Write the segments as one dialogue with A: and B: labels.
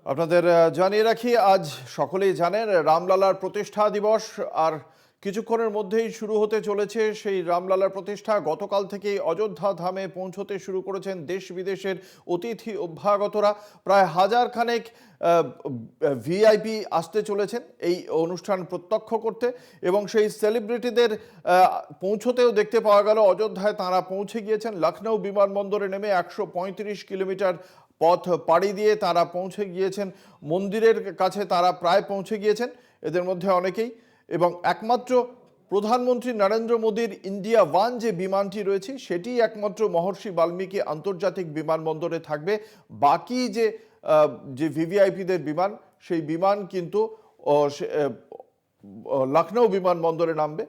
A: আপনাদের জানিয়ে রাখি, আজ সকলেই জানেন রামলালার প্রতিষ্ঠা দিবস। আর কিছুক্ষণের মধ্যেই শুরু হতে চলেছে সেই রামলালার প্রতিষ্ঠা। গতকাল থেকেই অযোধ্যা ধামে পৌঁছতে শুরু করেছেন দেশ বিদেশের অতিথি অভ্যাগতরা। প্রায় হাজার খানেক ভিআইপি আসতে চলেছেন এই অনুষ্ঠান প্রত্যক্ষ করতে, এবং সেই সেলিব্রিটিদের পৌঁছতেও দেখতে পাওয়া গেল অযোধ্যায় তাঁরা পৌঁছে গিয়েছেন। লখনৌ বিমানবন্দরে নেমে 135 কিলোমিটার পথ পাড়ি দিয়ে তারা পৌঁছে গিয়েছেন মন্দিরের কাছে। তারা প্রায় পৌঁছে গিয়েছেন এদের মধ্যে অনেকেই। এবং একমাত্র প্রধানমন্ত্রী নরেন্দ্র মোদীর ইন্ডিয়া ওয়ান যে বিমানটি রয়েছে সেটি একমাত্র মহর্ষি বাল্মীকি আন্তর্জাতিক বিমানবন্দরে থাকবে। বাকি যে ভিভিআইপিদের বিমান, সেই বিমান কিন্তু লখনৌ বিমানবন্দরে নামবে।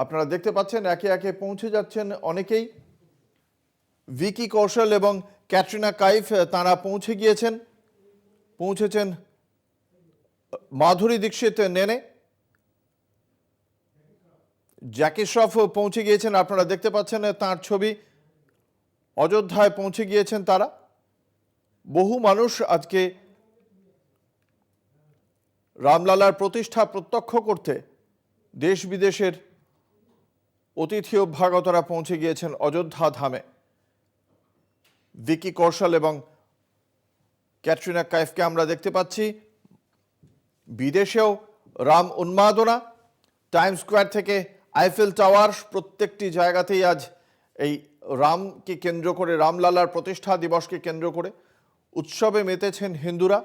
A: আপনারা দেখতে পাচ্ছেন একে একে পৌঁছে যাচ্ছেন অনেকেই। ভিকি কৌশল এবং ক্যাটরিনা কাইফ তাঁরা পৌঁছেছেন মাধুরী দীক্ষিত নেনে। জ্যাকি শ্রফ পৌঁছে গিয়েছেন, আপনারা দেখতে পাচ্ছেন তাঁর ছবি। অযোধ্যায় পৌঁছে গিয়েছেন তারা। বহু মানুষ আজকে রামলালার প্রতিষ্ঠা প্রত্যক্ষ করতে দেশ বিদেশের অতিথি অভ্যাগতরা পৌঁছে গিয়েছেন অযোধ্যা ধামে। ভিকি কৌশল এবং ক্যাটরিনা কাইফকে আমরা দেখতে পাচ্ছি। বিদেশেও রাম উন্মাদনা। টাইম স্কোয়ার থেকে আইফেল টাওয়ার, প্রত্যেকটি জায়গাতেই আজ এই রামকে কেন্দ্র করে, রামলালার প্রতিষ্ঠা দিবসকে কেন্দ্র করে উৎসবে মেতেছেন হিন্দুরা।